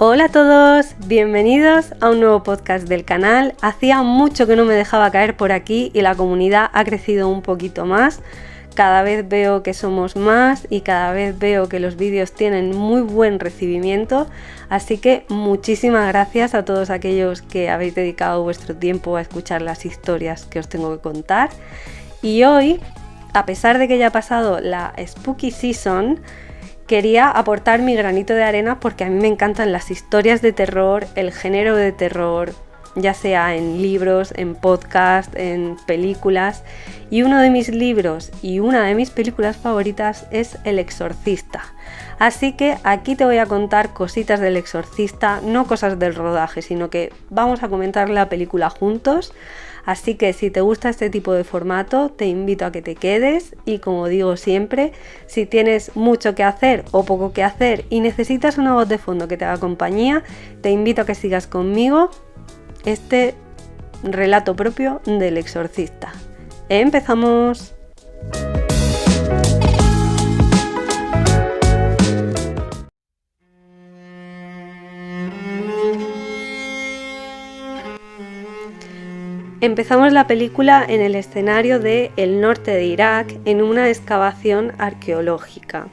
Hola a todos, bienvenidos a un nuevo podcast del canal. Hacía mucho que no me dejaba caer por aquí y la comunidad ha crecido un poquito más. Cada vez veo que somos más y cada vez veo que los vídeos tienen muy buen recibimiento, así que muchísimas gracias a todos aquellos que habéis dedicado vuestro tiempo a escuchar las historias que os tengo que contar. Y hoy, a pesar de que ya ha pasado la Spooky Season, quería aportar mi granito de arena porque a mí me encantan las historias de terror, el género de terror, ya sea en libros, en podcast, en películas. Y uno de mis libros y una de mis películas favoritas es El Exorcista. Así que aquí te voy a contar cositas del Exorcista, no cosas del rodaje, sino que vamos a comentar la película juntos. Así que si te gusta este tipo de formato, te invito a que te quedes y, como digo siempre, si tienes mucho que hacer o poco que hacer y necesitas una voz de fondo que te haga compañía, te invito a que sigas conmigo este relato propio del Exorcista. ¡Empezamos! Empezamos la película en el escenario de el norte de Irak, en una excavación arqueológica.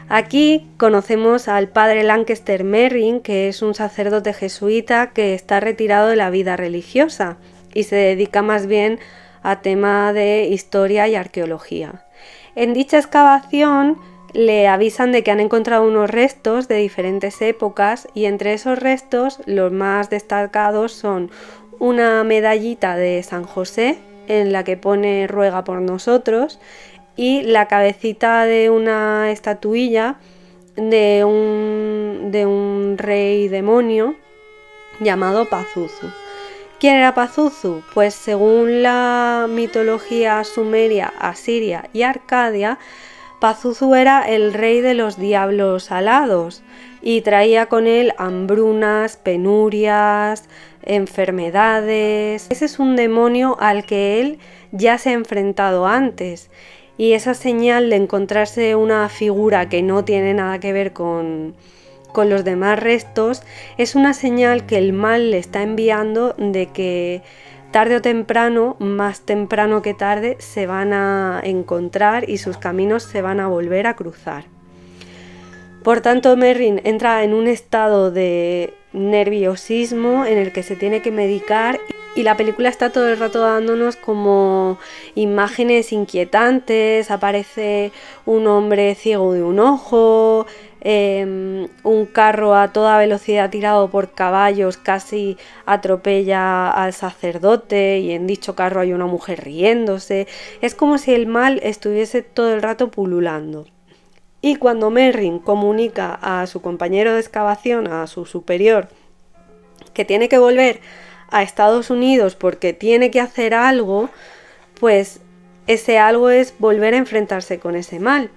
Aquí conocemos al padre Lancaster Merrin, que es un sacerdote jesuita que está retirado de la vida religiosa y se dedica más bien a tema de historia y arqueología. En dicha excavación le avisan de que han encontrado unos restos de diferentes épocas y entre esos restos los más destacados son una medallita de San José en la que pone ruega por nosotros y la cabecita de una estatuilla de un rey demonio llamado Pazuzu. ¿Quién era Pazuzu? Pues según la mitología sumeria, asiria y arcadia, Pazuzu era el rey de los diablos alados y traía con él hambrunas, penurias, enfermedades. Ese es un demonio al que él ya se ha enfrentado antes y esa señal de encontrarse una figura que no tiene nada que ver con los demás restos es una señal que el mal le está enviando de que tarde o temprano, más temprano que tarde, se van a encontrar y sus caminos se van a volver a cruzar. Por tanto, Merrin entra en un estado de nerviosismo en el que se tiene que medicar y la película está todo el rato dándonos como imágenes inquietantes. Aparece un hombre ciego de un ojo, un carro a toda velocidad tirado por caballos casi atropella al sacerdote y en dicho carro hay una mujer riéndose. Es como si el mal estuviese todo el rato pululando. Y cuando Merrin comunica a su compañero de excavación, a su superior, que tiene que volver a Estados Unidos porque tiene que hacer algo, pues ese algo es volver a enfrentarse con ese mal.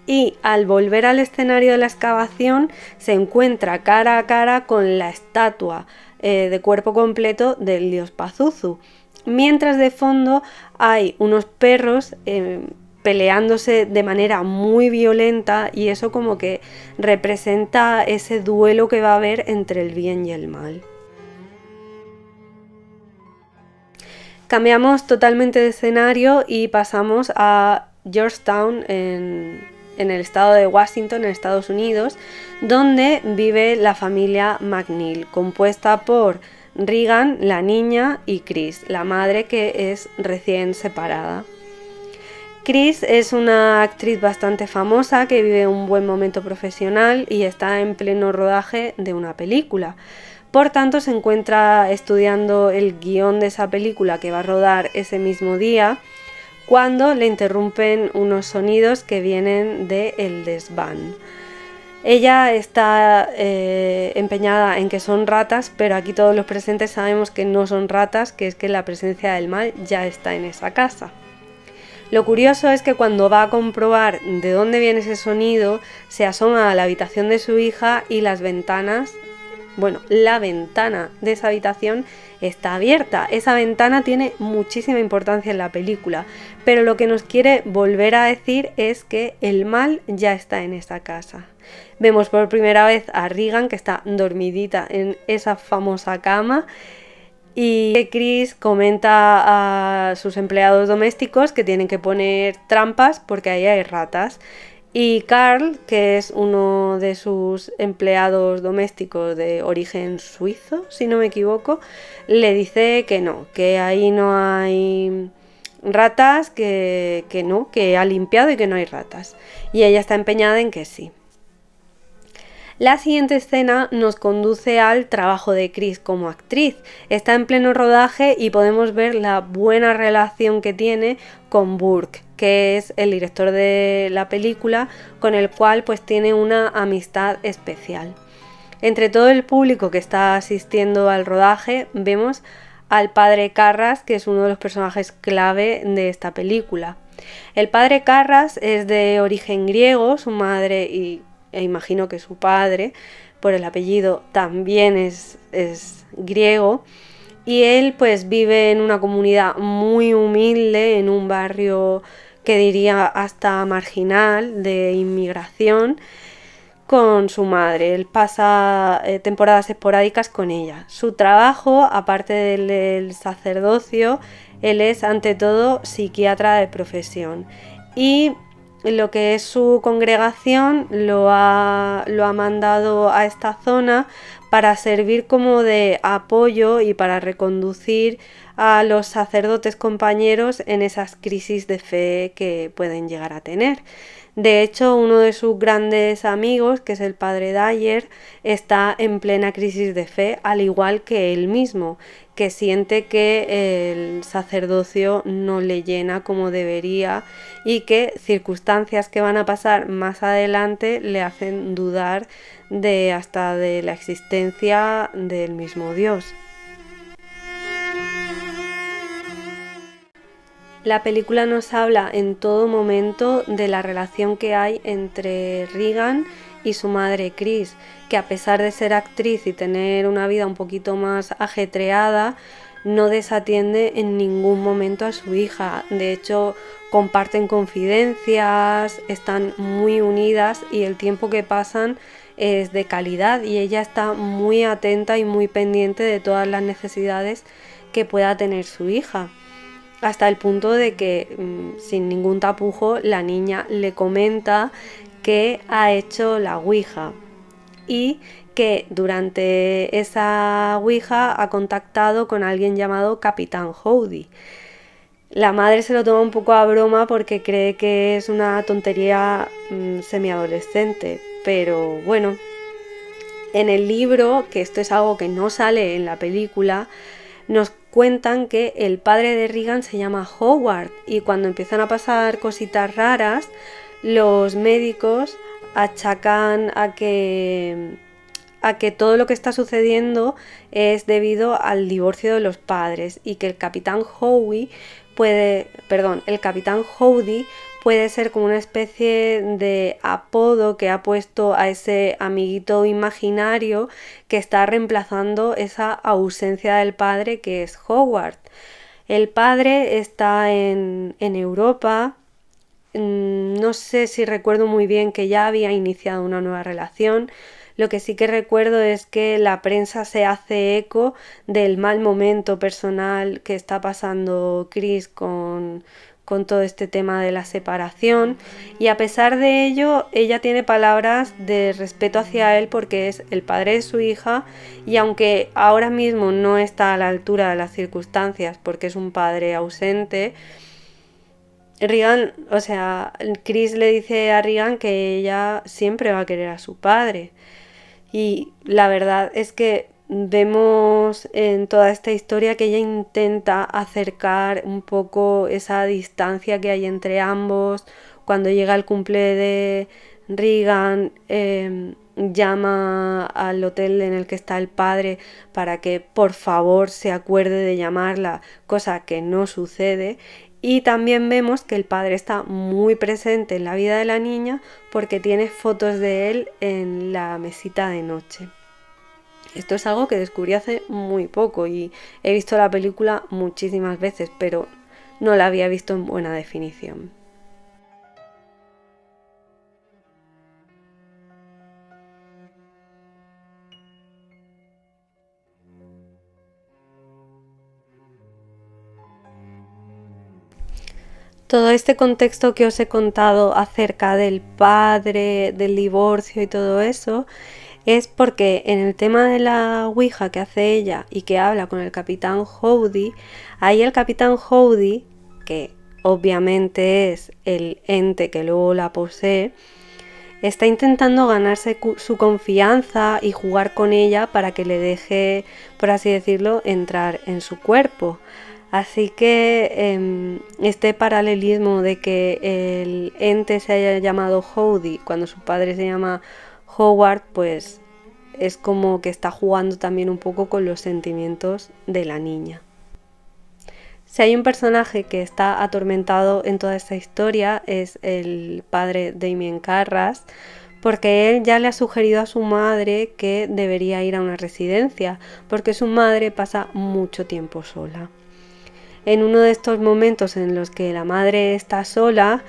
Y al volver al escenario de la excavación se encuentra cara a cara con la estatua de cuerpo completo del dios Pazuzu, mientras de fondo hay unos perros peleándose de manera muy violenta y eso como que representa ese duelo que va a haber entre el bien y el mal. Cambiamos totalmente de escenario y pasamos a Georgetown en el estado de Washington, en Estados Unidos, donde vive la familia McNeil, compuesta por Regan, la niña, y Chris, la madre, que es recién separada. Chris es una actriz bastante famosa que vive un buen momento profesional y está en pleno rodaje de una película. Por tanto, se encuentra estudiando el guión de esa película que va a rodar ese mismo día cuando le interrumpen unos sonidos que vienen del desván. Ella está empeñada en que son ratas, pero aquí todos los presentes sabemos que no son ratas, que es que la presencia del mal ya está en esa casa. Lo curioso es que cuando va a comprobar de dónde viene ese sonido, se asoma a la habitación de su hija y las ventanas bueno, la ventana de esa habitación está abierta. Esa ventana tiene muchísima importancia en la película, pero lo que nos quiere volver a decir es que el mal ya está en esa casa. Vemos por primera vez a Regan, que está dormidita en esa famosa cama, y Chris comenta a sus empleados domésticos que tienen que poner trampas porque ahí hay ratas. Y Carl, que es uno de sus empleados domésticos de origen suizo, si no me equivoco, le dice que no, que ahí no hay ratas, que no, que ha limpiado y que no hay ratas. Y ella está empeñada en que sí. La siguiente escena nos conduce al trabajo de Chris como actriz. Está en pleno rodaje y podemos ver la buena relación que tiene con Burke, que es el director de la película, con el cual pues tiene una amistad especial. Entre todo el público que está asistiendo al rodaje vemos al padre Carras, que es uno de los personajes clave de esta película. El padre Carras es de origen griego, su madre e imagino que su padre, por el apellido, también es griego, y él pues vive en una comunidad muy humilde, en un barrio que diría hasta marginal de inmigración, con su madre. Él pasa temporadas esporádicas con ella. Su trabajo, aparte del sacerdocio, él es ante todo psiquiatra de profesión, y lo que es su congregación lo ha mandado a esta zona para servir como de apoyo y para reconducir a los sacerdotes compañeros en esas crisis de fe que pueden llegar a tener. De hecho, uno de sus grandes amigos, que es el padre Dyer, está en plena crisis de fe, al igual que él mismo, que siente que el sacerdocio no le llena como debería y que circunstancias que van a pasar más adelante le hacen dudar hasta de la existencia del mismo Dios. La película nos habla en todo momento de la relación que hay entre Regan y su madre Chris, que a pesar de ser actriz y tener una vida un poquito más ajetreada, no desatiende en ningún momento a su hija. De hecho, comparten confidencias, están muy unidas y el tiempo que pasan es de calidad, y ella está muy atenta y muy pendiente de todas las necesidades que pueda tener su hija. Hasta el punto de que, sin ningún tapujo, la niña le comenta que ha hecho la Ouija y que durante esa Ouija ha contactado con alguien llamado Capitán Howdy. La madre se lo toma un poco a broma porque cree que es una tontería semiadolescente, pero bueno, en el libro, que esto es algo que no sale en la película, nos cuentan que el padre de Regan se llama Howard, y cuando empiezan a pasar cositas raras, los médicos achacan a que todo lo que está sucediendo es debido al divorcio de los padres, y que el capitán Howdy puede ser como una especie de apodo que ha puesto a ese amiguito imaginario que está reemplazando esa ausencia del padre, que es Howard. El padre está en Europa. No sé si recuerdo muy bien que ya había iniciado una nueva relación. Lo que sí que recuerdo es que la prensa se hace eco del mal momento personal que está pasando Chris con todo este tema de la separación, y a pesar de ello ella tiene palabras de respeto hacia él porque es el padre de su hija, y aunque ahora mismo no está a la altura de las circunstancias porque es un padre ausente, Chris le dice a Regan que ella siempre va a querer a su padre. Y la verdad es que vemos en toda esta historia que ella intenta acercar un poco esa distancia que hay entre ambos. Cuando llega el cumple de Regan, llama al hotel en el que está el padre para que por favor se acuerde de llamarla, cosa que no sucede. Y también vemos que el padre está muy presente en la vida de la niña porque tiene fotos de él en la mesita de noche. Esto es algo que descubrí hace muy poco y he visto la película muchísimas veces, pero no la había visto en buena definición. Todo este contexto que os he contado acerca del padre, del divorcio y todo eso, es porque en el tema de la Ouija que hace ella y que habla con el capitán Howdy, ahí el capitán Howdy, que obviamente es el ente que luego la posee, está intentando ganarse su confianza y jugar con ella para que le deje, por así decirlo, entrar en su cuerpo. Así que este paralelismo de que el ente se haya llamado Howdy cuando su padre se llama Howard, pues es como que está jugando también un poco con los sentimientos de la niña. Si hay un personaje que está atormentado en toda esta historia es el padre Damien Carras, porque él ya le ha sugerido a su madre que debería ir a una residencia, porque su madre pasa mucho tiempo sola. En uno de estos momentos en los que la madre está sola,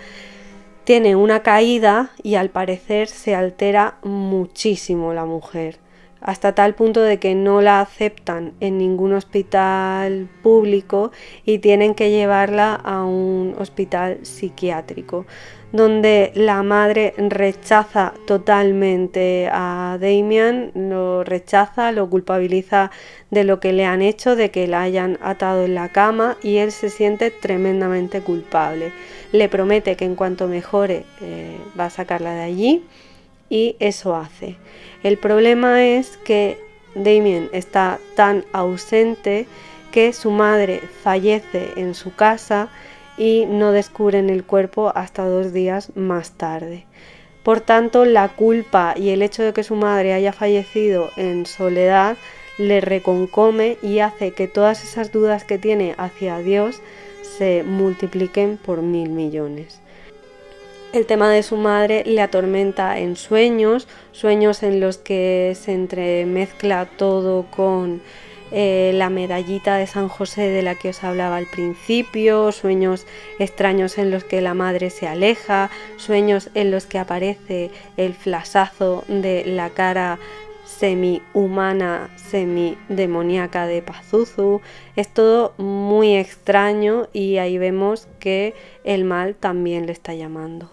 tiene una caída y al parecer se altera muchísimo la mujer, hasta tal punto de que no la aceptan en ningún hospital público y tienen que llevarla a un hospital psiquiátrico, donde la madre rechaza totalmente a Damien, lo rechaza, lo culpabiliza de lo que le han hecho, de que la hayan atado en la cama, y él se siente tremendamente culpable. Le promete que en cuanto mejore va a sacarla de allí y eso hace. El problema es que Damien está tan ausente que su madre fallece en su casa y no descubren el cuerpo hasta 2 días más tarde. Por tanto, la culpa y el hecho de que su madre haya fallecido en soledad le reconcome y hace que todas esas dudas que tiene hacia Dios se multipliquen por 1000 millones. El tema de su madre le atormenta en sueños en los que se entremezcla todo con la medallita de San José de la que os hablaba al principio, sueños extraños en los que la madre se aleja, sueños en los que aparece el flashazo de la cara semi-humana, semi-demoníaca de Pazuzu. Es todo muy extraño y ahí vemos que el mal también le está llamando.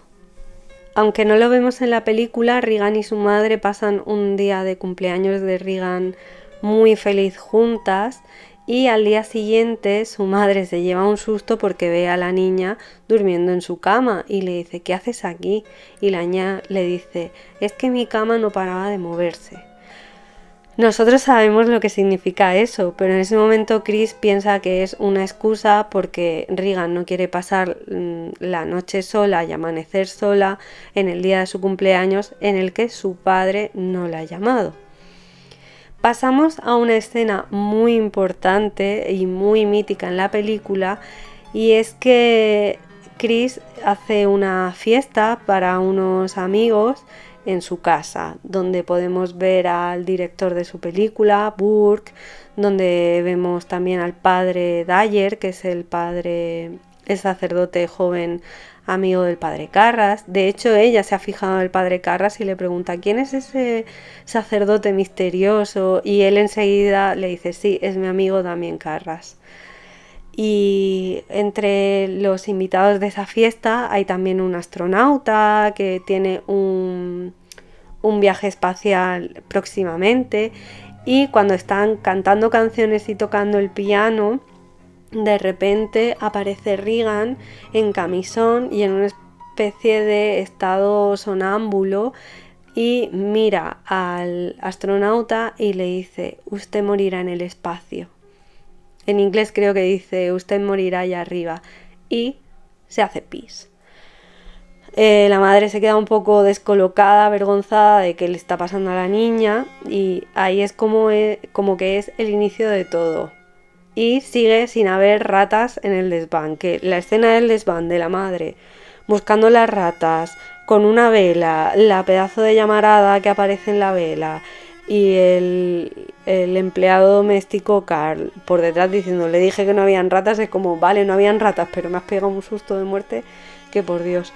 Aunque no lo vemos en la película, Regan y su madre pasan un día de cumpleaños de Regan muy feliz juntas y al día siguiente su madre se lleva un susto porque ve a la niña durmiendo en su cama y le dice: ¿qué haces aquí? Y la niña le dice: es que mi cama no paraba de moverse. Nosotros sabemos lo que significa eso, pero en ese momento Chris piensa que es una excusa porque Regan no quiere pasar la noche sola y amanecer sola en el día de su cumpleaños en el que su padre no la ha llamado. Pasamos a una escena muy importante y muy mítica en la película, y es que Chris hace una fiesta para unos amigos en su casa, donde podemos ver al director de su película, Burke, donde vemos también al padre Dyer, que es el sacerdote joven amigo del padre Carras. De hecho, ella se ha fijado en el padre Carras y le pregunta: ¿quién es ese sacerdote misterioso? Y él enseguida le dice: sí, es mi amigo Damien Carras. Y entre los invitados de esa fiesta hay también un astronauta que tiene un viaje espacial próximamente, y cuando están cantando canciones y tocando el piano, de repente aparece Regan en camisón y en una especie de estado sonámbulo y mira al astronauta y le dice: usted morirá en el espacio. En inglés creo que dice: usted morirá allá arriba, y se hace pis. La madre se queda un poco descolocada, avergonzada de qué le está pasando a la niña, y ahí es como que es el inicio de todo. Y sigue sin haber ratas en el desván, que la escena del desván de la madre buscando las ratas con una vela, la pedazo de llamarada que aparece en la vela, y el empleado doméstico Carl por detrás diciendo, le dije que no habían ratas, es como, vale, no habían ratas, pero me has pegado un susto de muerte que por Dios.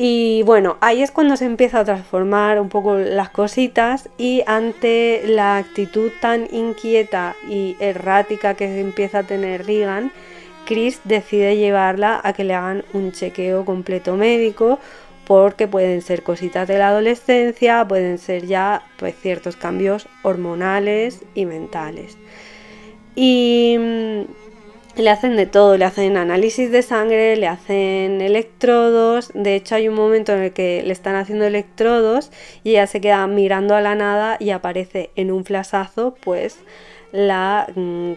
Y bueno, ahí es cuando se empieza a transformar un poco las cositas, y ante la actitud tan inquieta y errática que empieza a tener Regan, Chris decide llevarla a que le hagan un chequeo completo médico, porque pueden ser cositas de la adolescencia, pueden ser ya pues ciertos cambios hormonales y mentales. Y le hacen de todo, le hacen análisis de sangre, le hacen electrodos. De hecho hay un momento en el que le están haciendo electrodos y ella se queda mirando a la nada y aparece en un flashazo pues la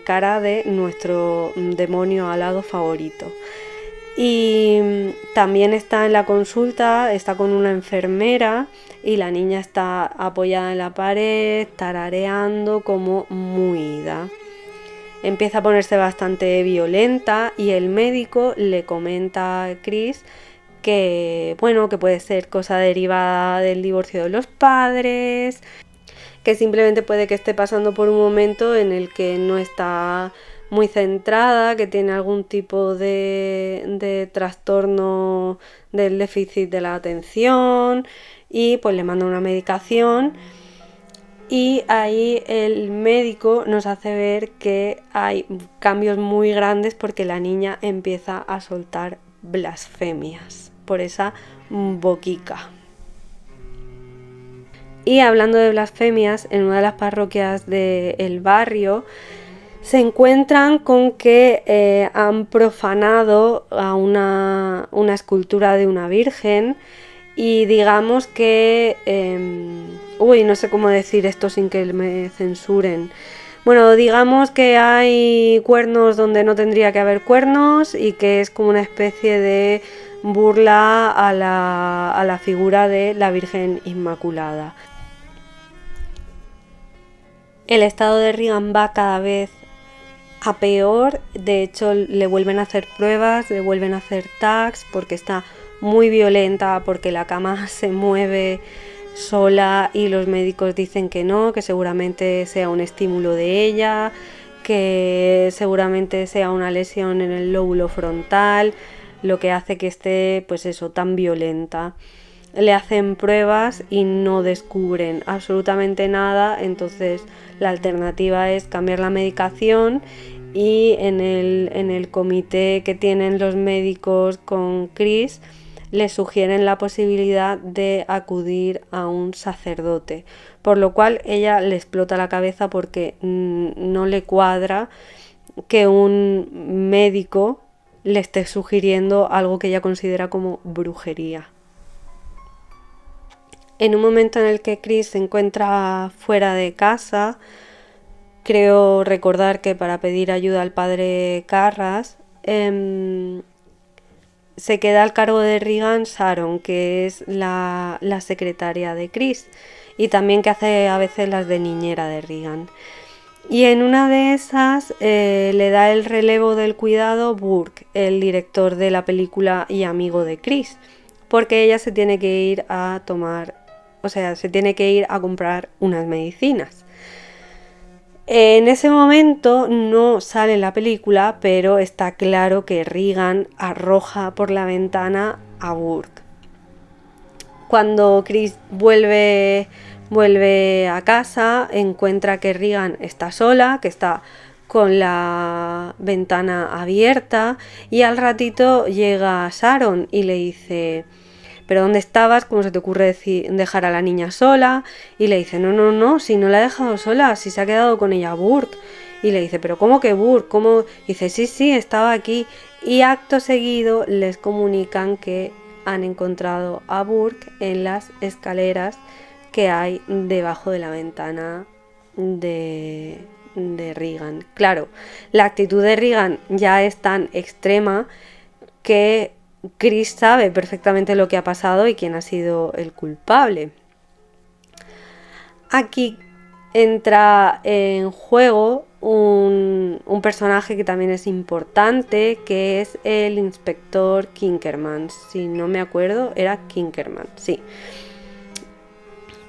cara de nuestro demonio alado favorito. Y también está en la consulta, está con una enfermera y la niña está apoyada en la pared, tarareando como muida. Empieza a ponerse bastante violenta y el médico le comenta a Chris que, bueno, que puede ser cosa derivada del divorcio de los padres, que simplemente puede que esté pasando por un momento en el que no está muy centrada, que tiene algún tipo de trastorno del déficit de la atención, y pues le manda una medicación. Y ahí el médico nos hace ver que hay cambios muy grandes porque la niña empieza a soltar blasfemias por esa boquica. Y hablando de blasfemias, en una de las parroquias del barrio se encuentran con que han profanado a una escultura de una virgen. Y digamos que... no sé cómo decir esto sin que me censuren. Bueno, digamos que hay cuernos donde no tendría que haber cuernos y que es como una especie de burla a la figura de la Virgen Inmaculada. El estado de Regan va cada vez a peor. De hecho, le vuelven a hacer pruebas, le vuelven a hacer tags porque está muy violenta, porque la cama se mueve sola y los médicos dicen que no, que seguramente sea un estímulo de ella, que seguramente sea una lesión en el lóbulo frontal, lo que hace que esté pues eso, tan violenta. Le hacen pruebas y no descubren absolutamente nada, entonces la alternativa es cambiar la medicación. Y en el comité que tienen los médicos con Chris le sugieren la posibilidad de acudir a un sacerdote, por lo cual ella le explota la cabeza porque no le cuadra que un médico le esté sugiriendo algo que ella considera como brujería. En un momento en el que Chris se encuentra fuera de casa, creo recordar que para pedir ayuda al padre Carras, se queda al cargo de Regan Sharon, que es la secretaria de Chris, y también que hace a veces las de niñera de Regan. Y en una de esas le da el relevo del cuidado Burke, el director de la película y amigo de Chris, porque ella se tiene que ir a comprar unas medicinas. En ese momento no sale la película, pero está claro que Regan arroja por la ventana a Burke. Cuando Chris vuelve a casa, encuentra que Regan está sola, que está con la ventana abierta, y al ratito llega Sharon y le dice: ¿pero dónde estabas? ¿Cómo se te ocurre dejar a la niña sola? Y le dice: no, si no la he dejado sola, si se ha quedado con ella Burke. Y le dice: ¿pero cómo que Burke? ¿Cómo? Y dice: sí, estaba aquí. Y acto seguido les comunican que han encontrado a Burke en las escaleras que hay debajo de la ventana de Regan. Claro, la actitud de Regan ya es tan extrema que Chris sabe perfectamente lo que ha pasado y quién ha sido el culpable. Aquí entra en juego un personaje que también es importante, que es el inspector Kinkerman. Si no me acuerdo, era Kinkerman, sí.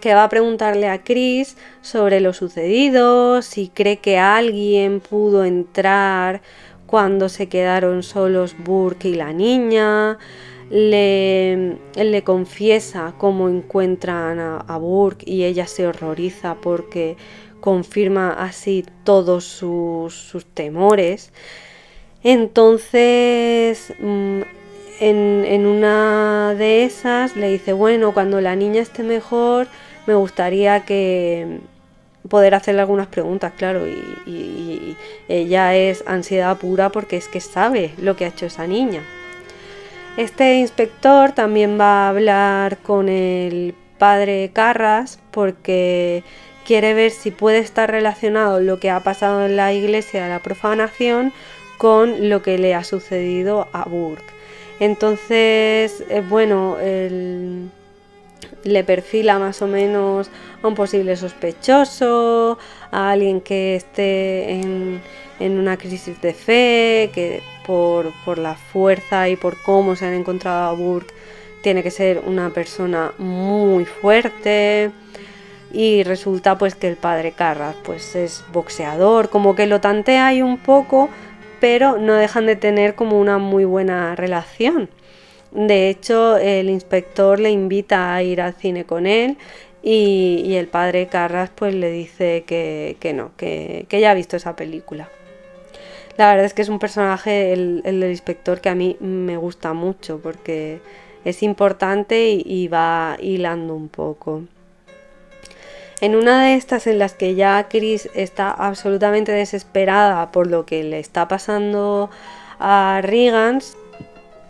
que va a preguntarle a Chris sobre lo sucedido, si cree que alguien pudo entrar cuando se quedaron solos Burke y la niña. Le confiesa cómo encuentran a Burke y ella se horroriza porque confirma así todos sus temores. Entonces, en una de esas le dice, bueno, cuando la niña esté mejor, me gustaría que poder hacerle algunas preguntas, claro, y ella es ansiedad pura porque es que sabe lo que ha hecho esa niña. Este inspector también va a hablar con el padre Carras porque quiere ver si puede estar relacionado lo que ha pasado en la iglesia de la profanación con lo que le ha sucedido a Burke. Entonces, bueno, le perfila más o menos a un posible sospechoso, a alguien que esté en una crisis de fe, que por la fuerza y por cómo se han encontrado a Burke tiene que ser una persona muy fuerte. Y resulta pues que el padre Carras pues es boxeador, como que lo tantea ahí un poco, pero no dejan de tener como una muy buena relación. De hecho, el inspector le invita a ir al cine con él y el padre Carras pues le dice que no, que ya ha visto esa película. La verdad es que es un personaje, el del inspector, que a mí me gusta mucho porque es importante y va hilando un poco. En una de estas en las que ya Chris está absolutamente desesperada por lo que le está pasando a Regan,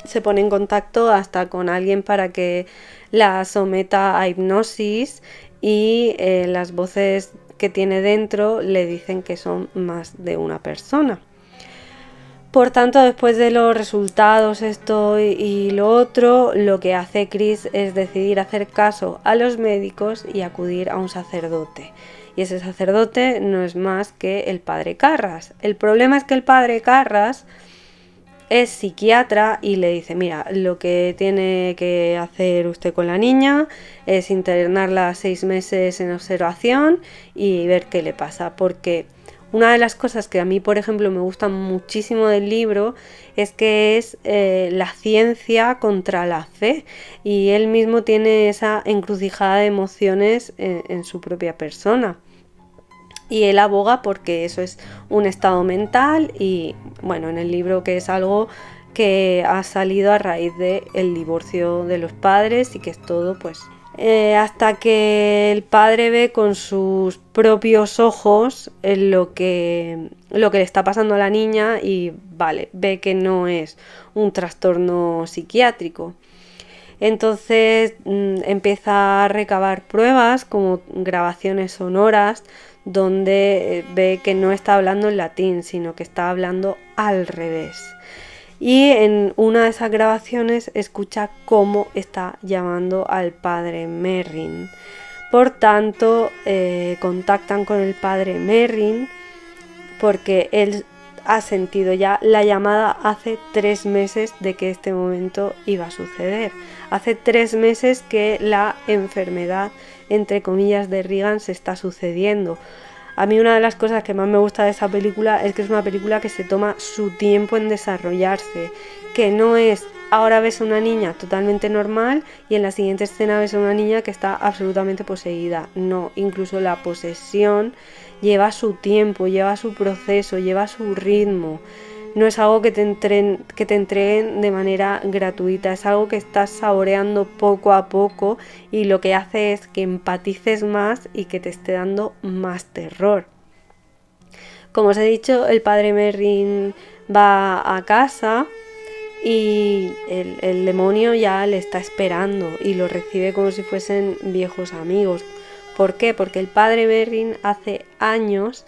se pone en contacto hasta con alguien para que la someta a hipnosis y las voces que tiene dentro le dicen que son más de una persona. Por tanto, después de los resultados, esto y lo otro, lo que hace Chris es decidir hacer caso a los médicos y acudir a un sacerdote. Y ese sacerdote no es más que el padre Carras. El problema es que el padre Carras es psiquiatra y le dice, mira, lo que tiene que hacer usted con la niña es internarla 6 meses en observación y ver qué le pasa, porque una de las cosas que a mí, por ejemplo, me gusta muchísimo del libro es que es la ciencia contra la fe, y él mismo tiene esa encrucijada de emociones en su propia persona. Y él aboga porque eso es un estado mental y, bueno, en el libro, que es algo que ha salido a raíz del divorcio de los padres y que es todo, pues, hasta que el padre ve con sus propios ojos lo que le está pasando a la niña y, vale, ve que no es un trastorno psiquiátrico. Entonces empieza a recabar pruebas como grabaciones sonoras donde ve que no está hablando en latín, sino que está hablando al revés. Y en una de esas grabaciones escucha cómo está llamando al padre Merrin. Por tanto, contactan con el padre Merrin porque él ha sentido ya la llamada hace 3 meses de que este momento iba a suceder. Hace 3 meses que la enfermedad, entre comillas, de Regan se está sucediendo. A mí una de las cosas que más me gusta de esa película es que es una película que se toma su tiempo en desarrollarse, que no es ahora ves a una niña totalmente normal y en la siguiente escena ves a una niña que está absolutamente poseída. No, incluso la posesión lleva su tiempo, lleva su proceso, lleva su ritmo. No es algo que te entreguen de manera gratuita, es algo que estás saboreando poco a poco y lo que hace es que empatices más y que te esté dando más terror. Como os he dicho, el padre Merrin va a casa y el demonio ya le está esperando y lo recibe como si fuesen viejos amigos. ¿Por qué? Porque el padre Merrin hace años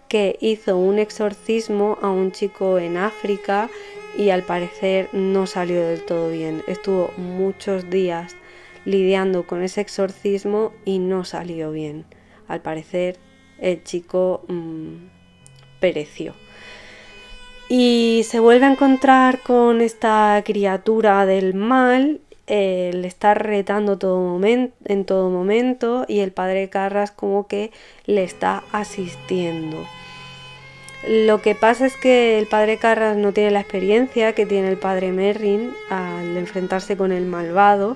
que hizo un exorcismo a un chico en África y al parecer no salió del todo bien. Estuvo muchos días lidiando con ese exorcismo y no salió bien. Al parecer el chico pereció. Y se vuelve a encontrar con esta criatura del mal le está retando en todo momento y el padre Carras como que le está asistiendo. Lo que pasa es que el padre Carras no tiene la experiencia que tiene el padre Merrin al enfrentarse con el malvado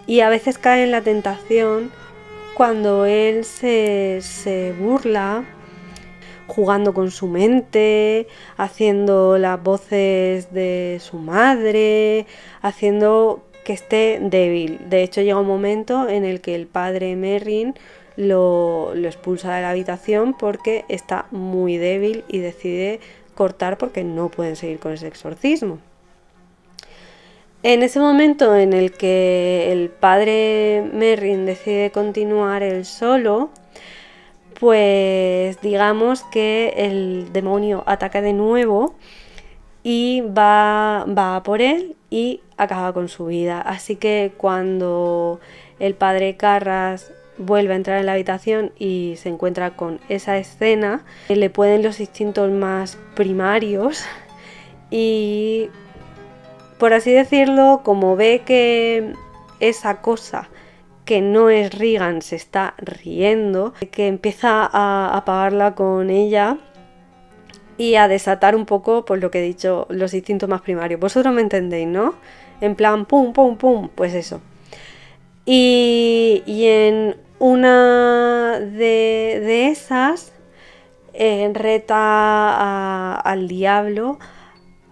y a veces cae en la tentación cuando él se burla jugando con su mente, haciendo las voces de su madre, haciendo que esté débil. De hecho, llega un momento en el que el padre Merrin lo expulsa de la habitación porque está muy débil y decide cortar porque no pueden seguir con ese exorcismo. En ese momento en el que el padre Merrin decide continuar él solo, pues digamos que el demonio ataca de nuevo y va a por él y acaba con su vida. Así que cuando el padre Carras vuelve a entrar en la habitación y se encuentra con esa escena, le pueden los instintos más primarios y, por así decirlo, como ve que esa cosa que no es Regan se está riendo, que empieza a apagarla con ella y a desatar un poco, por lo que he dicho, los instintos más primarios. Vosotros me entendéis, ¿no? En plan, pum, pum, pum, pues eso. Y en una de esas reta al diablo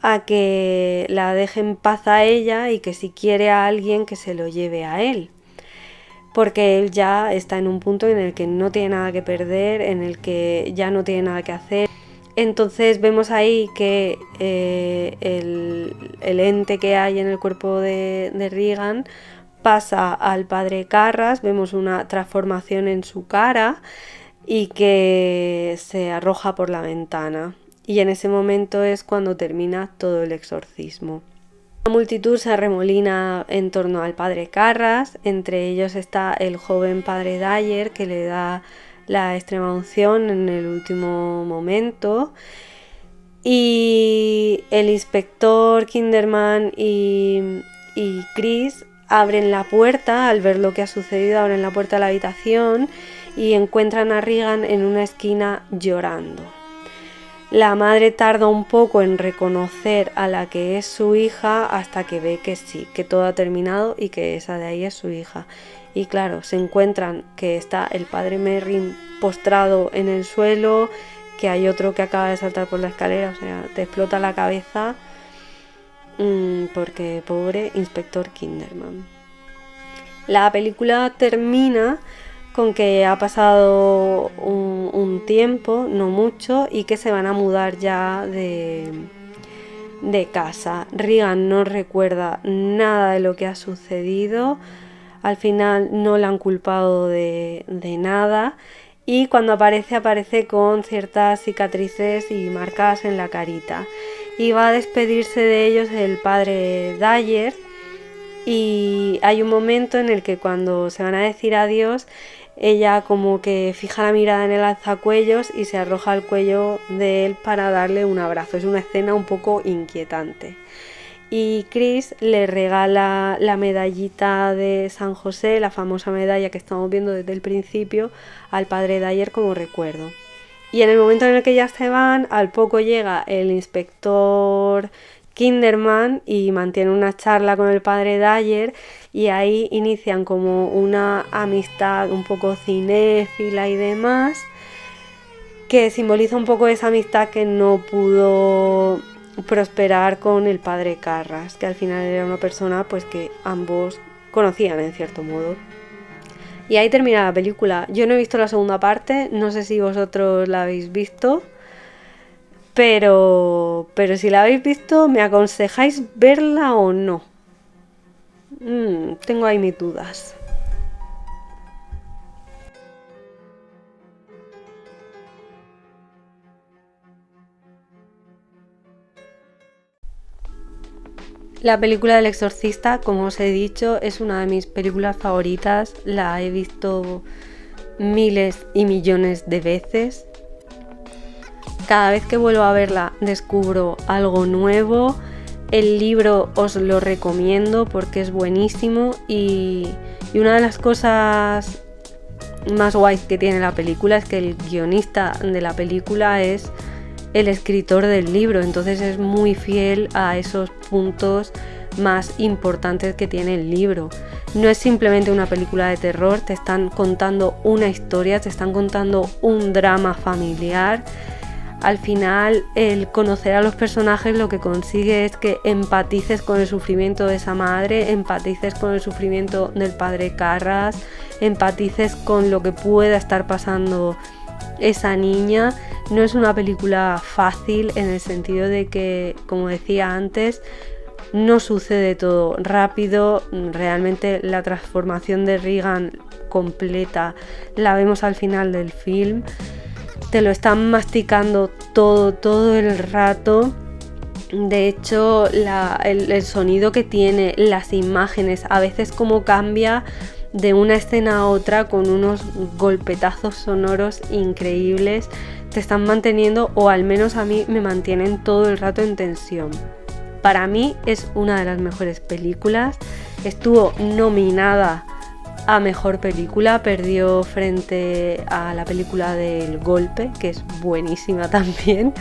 a que la deje en paz a ella y que si quiere a alguien que se lo lleve a él. Porque él ya está en un punto en el que no tiene nada que perder, en el que ya no tiene nada que hacer. Entonces vemos ahí que el ente que hay en el cuerpo de Regan pasa al padre Carras, vemos una transformación en su cara y que se arroja por la ventana. Y en ese momento es cuando termina todo el exorcismo. La multitud se arremolina en torno al padre Carras, entre ellos está el joven padre Dyer que le da la extrema unción en el último momento, y el inspector Kinderman y Chris abren la puerta. Al ver lo que ha sucedido, abren la puerta de la habitación y encuentran a Regan en una esquina llorando. La madre tarda un poco en reconocer a la que es su hija hasta que ve que sí, que todo ha terminado y que esa de ahí es su hija. Y claro, se encuentran que está el padre Merrin postrado en el suelo, que hay otro que acaba de saltar por la escalera, o sea, te explota la cabeza porque pobre inspector Kinderman. La película termina con que ha pasado un tiempo, no mucho, y que se van a mudar ya de casa. Regan no recuerda nada de lo que ha sucedido, al final no la han culpado de nada, y cuando aparece con ciertas cicatrices y marcas en la carita. Y va a despedirse de ellos el padre Dyer, y hay un momento en el que cuando se van a decir adiós, ella como que fija la mirada en el alzacuellos y se arroja al cuello de él para darle un abrazo. Es una escena un poco inquietante. Y Chris le regala la medallita de San José, la famosa medalla que estamos viendo desde el principio, al padre Dyer como recuerdo. Y en el momento en el que ya se van, al poco llega el inspector Kinderman y mantiene una charla con el padre Dyer, y ahí inician como una amistad un poco cinéfila y demás, que simboliza un poco esa amistad que no pudo prosperar con el padre Carras, que al final era una persona pues que ambos conocían en cierto modo. Y ahí termina la película. Yo no he visto la segunda parte, no sé si vosotros la habéis visto, pero si la habéis visto, ¿me aconsejáis verla o no? Tengo ahí mis dudas. La película del exorcista, como os he dicho, es una de mis películas favoritas. La he visto miles y millones de veces. Cada vez que vuelvo a verla descubro algo nuevo El libro os lo recomiendo porque es buenísimo y una de las cosas más guays que tiene la película es que el guionista de la película es el escritor del libro, entonces es muy fiel a esos puntos más importantes que tiene el libro. No es simplemente una película de terror, te están contando una historia, te están contando un drama familiar. Al final, el conocer a los personajes lo que consigue es que empatices con el sufrimiento de esa madre, empatices con el sufrimiento del padre Carras, empatices con lo que pueda estar pasando esa niña. No es una película fácil en el sentido de que, como decía antes, no sucede todo rápido. Realmente la transformación de Regan completa la vemos al final del film. Te lo están masticando todo el rato. De hecho, el sonido que tiene, las imágenes, a veces como cambia de una escena a otra con unos golpetazos sonoros increíbles, te están manteniendo, o al menos a mí me mantienen todo el rato en tensión. Para mí es una de las mejores películas. Estuvo nominada a Mejor Película, perdió frente a la película del Golpe, que es buenísima también.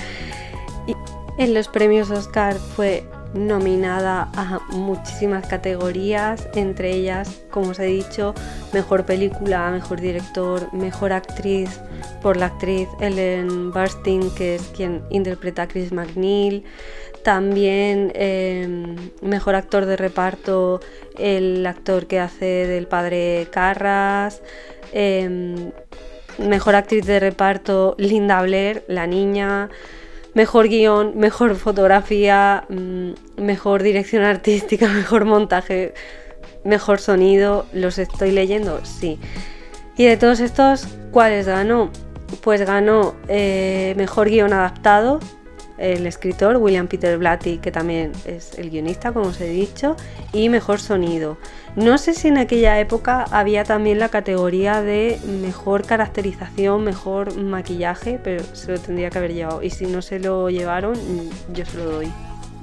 Y en los premios Oscar fue nominada a muchísimas categorías, entre ellas, como os he dicho, Mejor Película, Mejor Director, Mejor Actriz por la actriz Ellen Burstyn, que es quien interpreta a Chris MacNeil. También Mejor Actor de Reparto, el actor que hace del padre Carras. Mejor Actriz de Reparto, Linda Blair, la niña. Mejor guión, mejor fotografía, mejor dirección artística, mejor montaje, mejor sonido. ¿Los estoy leyendo? Sí. Y de todos estos, ¿cuáles ganó? Pues ganó mejor guión adaptado, el escritor William Peter Blatty, que también es el guionista, como os he dicho, y mejor sonido. No sé si en aquella época había también la categoría de mejor caracterización, mejor maquillaje, pero se lo tendría que haber llevado, y si no se lo llevaron, yo se lo doy.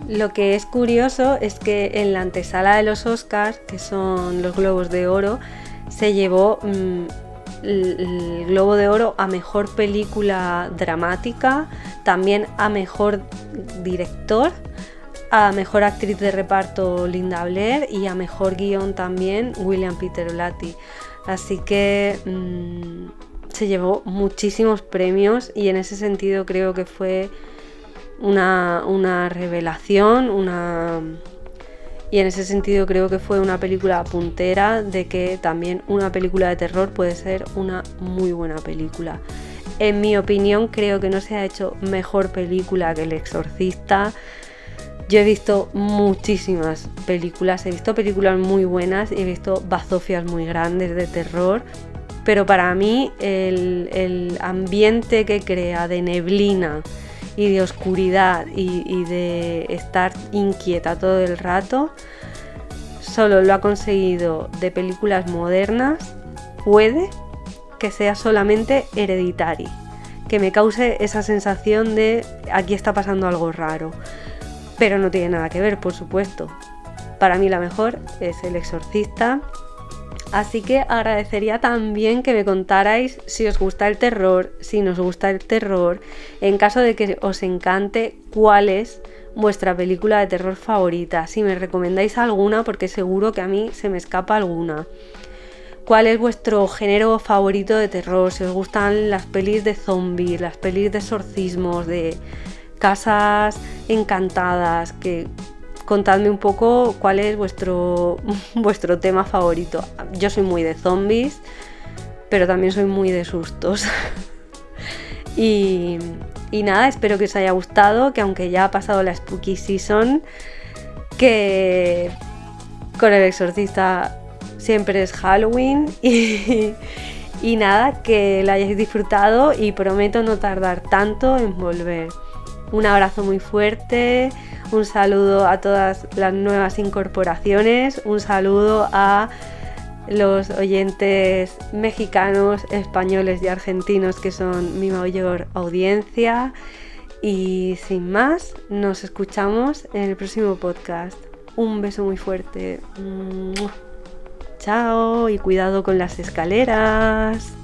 Lo que es curioso es que en la antesala de los Oscars, que son los Globos de Oro, se llevó el Globo de Oro a Mejor Película Dramática, también a Mejor Director, a Mejor Actriz de Reparto Linda Blair y a Mejor Guión también William Peter Blatty. Así que se llevó muchísimos premios y en ese sentido creo que fue una revelación, y en ese sentido creo que fue una película puntera de que también una película de terror puede ser una muy buena película. En mi opinión, creo que no se ha hecho mejor película que El Exorcista. Yo he visto muchísimas películas, he visto películas muy buenas y he visto bazofias muy grandes de terror, pero para mí el ambiente que crea de neblina y de oscuridad y de estar inquieta todo el rato, solo lo ha conseguido de películas modernas. Puede que sea solamente Hereditary, que me cause esa sensación de aquí está pasando algo raro, pero no tiene nada que ver, por supuesto. Para mí la mejor es El Exorcista. Así que agradecería también que me contarais si os gusta el terror, si nos gusta el terror, en caso de que os encante, cuál es vuestra película de terror favorita, si me recomendáis alguna, porque seguro que a mí se me escapa alguna. ¿Cuál es vuestro género favorito de terror? Si os gustan las pelis de zombies, las pelis de exorcismos, de casas encantadas, que contadme un poco cuál es vuestro tema favorito. Yo soy muy de zombies, pero también soy muy de sustos. y nada, espero que os haya gustado, que aunque ya ha pasado la Spooky Season, que con El Exorcista siempre es Halloween y nada, que la hayáis disfrutado y prometo no tardar tanto en volver. Un abrazo muy fuerte, un saludo a todas las nuevas incorporaciones, un saludo a los oyentes mexicanos, españoles y argentinos, que son mi mayor audiencia, Y sin más, nos escuchamos en el próximo podcast. Un beso muy fuerte. Chao y cuidado con las escaleras.